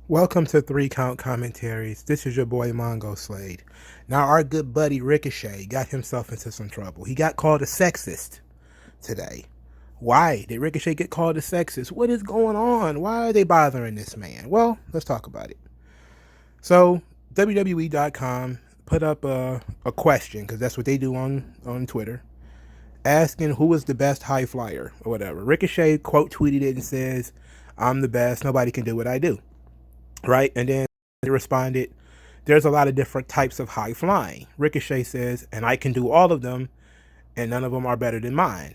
Welcome to Three Count Commentaries. This is your boy MongoSlade. Now, our good buddy Ricochet got himself into some trouble. He got called a sexist today. Why did Ricochet get called a sexist? What is going on? Why are they bothering this man? Well, let's talk about it. So, WWE.com put up a question, because that's what they do on Twitter, asking who is the best high flyer or whatever. Ricochet quote tweeted it and says, "I'm the best. Nobody can do what I do." Right? And then they responded, "There's a lot of different types of high flying." Ricochet says, "And I can do all of them, and none of them are better than mine."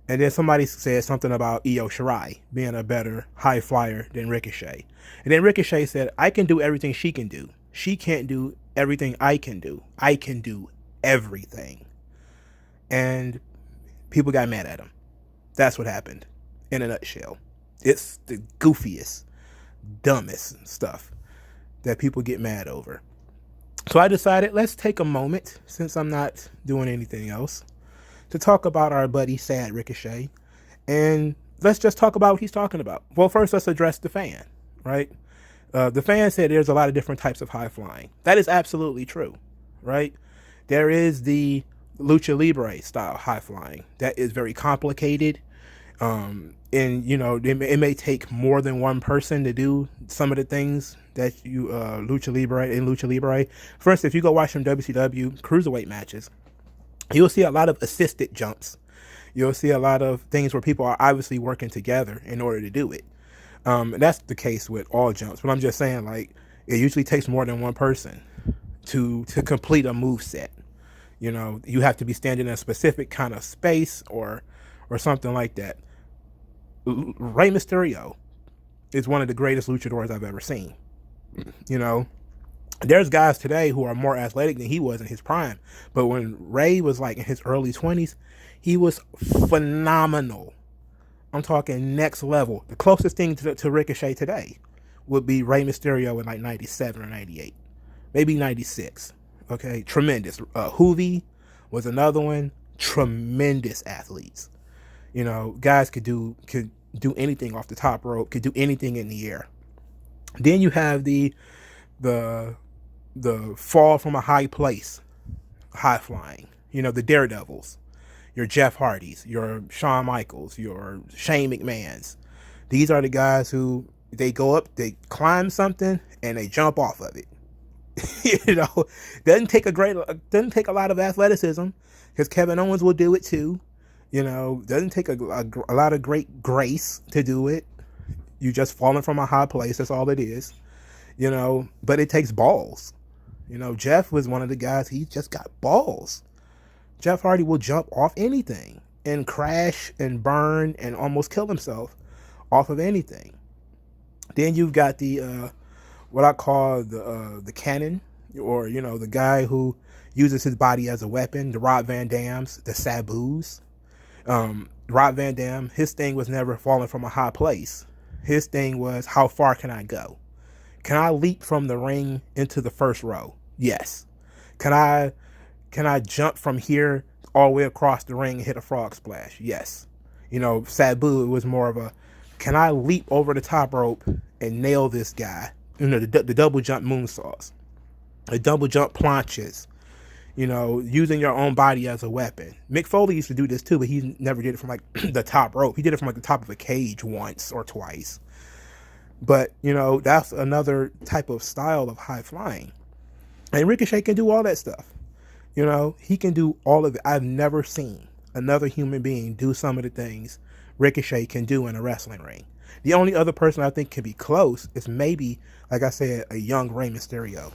And then somebody said something about Io Shirai being a better high flyer than Ricochet. And then Ricochet said, "I can do everything she can do. She can't do everything I can do. I can do everything." And people got mad at him. That's what happened in a nutshell. It's the goofiest, dumbest stuff that people get mad over. So I decided, let's take a moment, since I'm not doing anything else, to talk about our buddy Sad Ricochet. And let's just talk about what he's talking about. Well, first, let's address the fan, right? The fan said there's a lot of different types of high flying. That is absolutely true, right? There is the Lucha Libre style high flying that is very complicated. And it may take more than one person to do some of the things that you Lucha Libre. For instance, if you go watch some WCW cruiserweight matches, you'll see a lot of assisted jumps. You'll see a lot of things where people are obviously working together in order to do it. That's the case with all jumps, but I'm just saying, like, it usually takes more than one person to complete a move set. You have to be standing in a specific kind of space or something like that. Rey Mysterio is one of the greatest luchadors I've ever seen. There's guys today who are more athletic than he was in his prime, but when Rey was like in his early 20s, he was phenomenal. I'm talking next level. The closest thing to Ricochet today would be Rey Mysterio in like 97 or 98, maybe 96. Okay, tremendous. Hoovy was another one. Tremendous athletes. Guys could do anything off the top rope, could do anything in the air. Then you have the fall from a high place, high flying. The Daredevils, your Jeff Hardys, your Shawn Michaels, your Shane McMahons. These are the guys who they go up, they climb something, and they jump off of it. Doesn't take a lot of athleticism, because Kevin Owens will do it too. Doesn't take a lot of great grace to do it. You just falling from a high place. That's all it is. But it takes balls. Jeff was one of the guys, he just got balls. Jeff Hardy will jump off anything and crash and burn and almost kill himself off of anything. Then you've got the what I call the cannon, or the guy who uses his body as a weapon. The Rob Van Dams, the Sabus. Rob Van Dam, his thing was never falling from a high place. His thing was, how far can I go? Can I leap from the ring into the first row? Yes. Can I jump from here all the way across the ring and hit a frog splash? Yes. Sabu, it was more of a, can I leap over the top rope and nail this guy? The double jump moonsaults, the double jump planches. Using your own body as a weapon. Mick Foley used to do this too, but he never did it from like the top rope. He did it from like the top of a cage once or twice. But, that's another type of style of high flying. And Ricochet can do all that stuff. He can do all of it. I've never seen another human being do some of the things Ricochet can do in a wrestling ring. The only other person I think can be close is maybe, like I said, a young Rey Mysterio.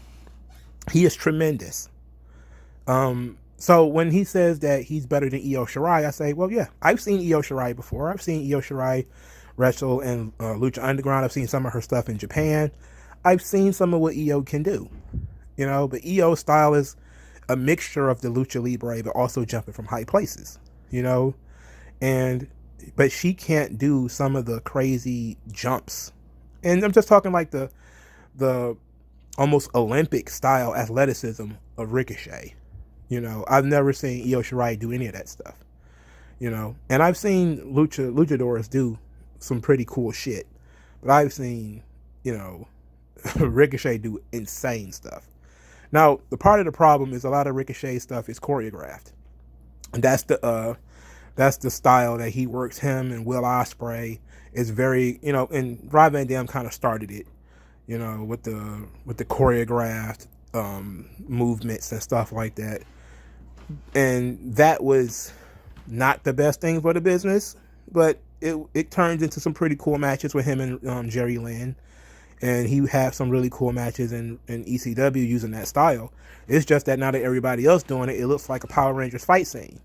He is tremendous. So when he says that he's better than Io Shirai, I say, well, yeah, I've seen Io Shirai before. I've seen Io Shirai wrestle in Lucha Underground. I've seen some of her stuff in Japan. I've seen some of what Io can do, but Io's style is a mixture of the Lucha Libre, but also jumping from high places, but she can't do some of the crazy jumps. And I'm just talking like the almost Olympic style athleticism of Ricochet. I've never seen Io Shirai do any of that stuff. And I've seen luchadors do some pretty cool shit, but I've seen, Ricochet do insane stuff. Now, the part of the problem is a lot of Ricochet stuff is choreographed. And that's the style that he works. Him and Will Ospreay is very, and Rob Van Dam kind of started it, with the choreographed movements and stuff like that. And that was not the best thing for the business, but it turned into some pretty cool matches with him and Jerry Lynn. And he had some really cool matches in ECW using that style. It's just that now that everybody else doing it, it looks like a Power Rangers fight scene.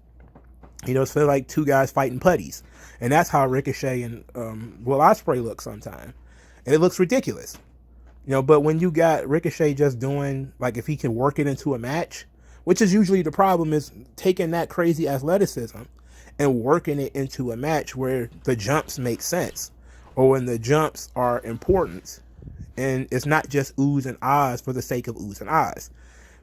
It feels like two guys fighting putties. And that's how Ricochet and Will Ospreay look sometimes. And it looks ridiculous. But when you got Ricochet just doing, like, if he can work it into a match, which is usually the problem, is taking that crazy athleticism and working it into a match where the jumps make sense, or when the jumps are important. And it's not just oohs and ahs for the sake of oohs and ahs,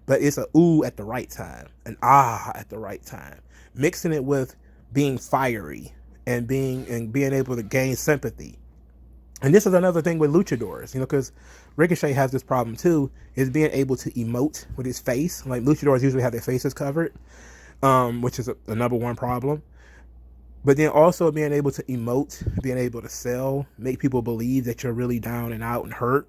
but it's a ooh at the right time, an ah at the right time, mixing it with being fiery and being able to gain sympathy. And this is another thing with luchadors, because Ricochet has this problem too, is being able to emote with his face. Like, luchadors usually have their faces covered, which is the number one problem. But then also being able to emote, being able to sell, make people believe that you're really down and out and hurt.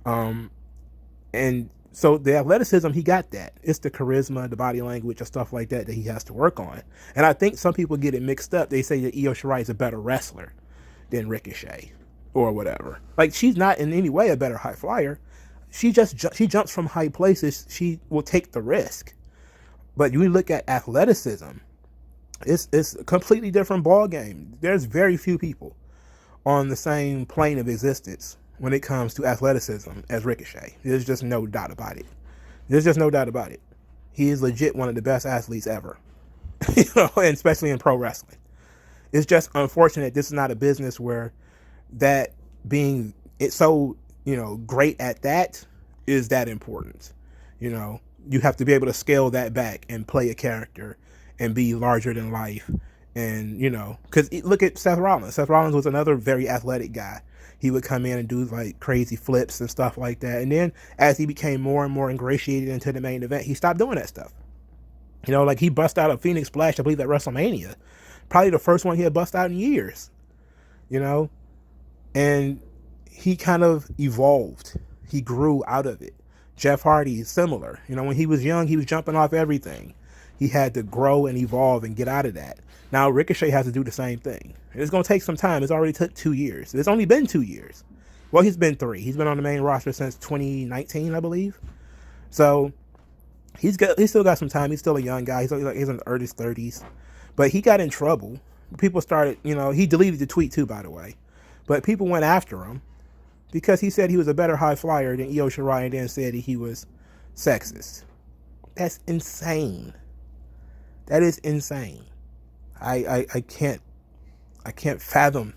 And so the athleticism, he got that. It's the charisma, the body language, and stuff like that he has to work on. And I think some people get it mixed up. They say that Io Shirai is a better wrestler than Ricochet or whatever. Like, she's not in any way a better high flyer. She jumps from high places. She will take the risk. But you look at athleticism, it's a completely different ball game. There's very few people on the same plane of existence when it comes to athleticism as Ricochet. There's just no doubt about it. He is legit one of the best athletes ever, and especially in pro wrestling. It's just unfortunate this is not a business where that being it so great at that is that important. You have to be able to scale that back and play a character and be larger than life. And, because look at Seth Rollins. Seth Rollins was another very athletic guy. He would come in and do like crazy flips and stuff like that. And then as he became more and more ingratiated into the main event, he stopped doing that stuff. Like he bust out a Phoenix Splash, I believe, at WrestleMania. Probably the first one he had bust out in years. And he kind of evolved. He grew out of it. Jeff Hardy is similar. When he was young, he was jumping off everything. He had to grow and evolve and get out of that. Now Ricochet has to do the same thing. It's going to take some time. It's already took 2 years. It's only been 2 years. Well, he's been 3. He's been on the main roster since 2019, I believe. So he's still got some time. He's still a young guy. He's in the early 30s. But he got in trouble. People started, he deleted the tweet too, by the way. But people went after him because he said he was a better high flyer than Io Shirai, and then said he was sexist. That's insane. That is insane. I can't fathom.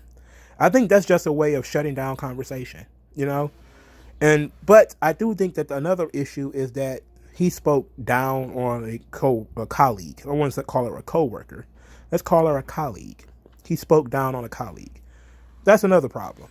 I think that's just a way of shutting down conversation, but I do think that another issue is that he spoke down on a colleague. I want to call her a coworker. Let's call her a colleague. He spoke down on a colleague. That's another problem.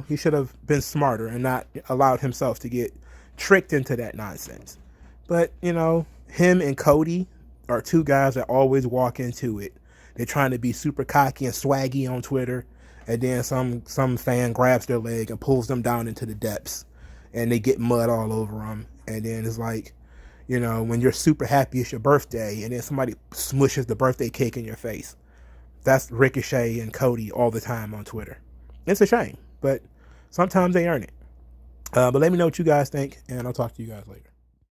He should have been smarter and not allowed himself to get tricked into that nonsense. But, him and Cody are two guys that always walk into it. They're trying to be super cocky and swaggy on Twitter, and then some fan grabs their leg and pulls them down into the depths, and they get mud all over them. And then it's like, when you're super happy it's your birthday, and then somebody smushes the birthday cake in your face. That's Ricochet and Cody all the time on Twitter. It's a shame, but sometimes they earn it. But let me know what you guys think, and I'll talk to you guys later.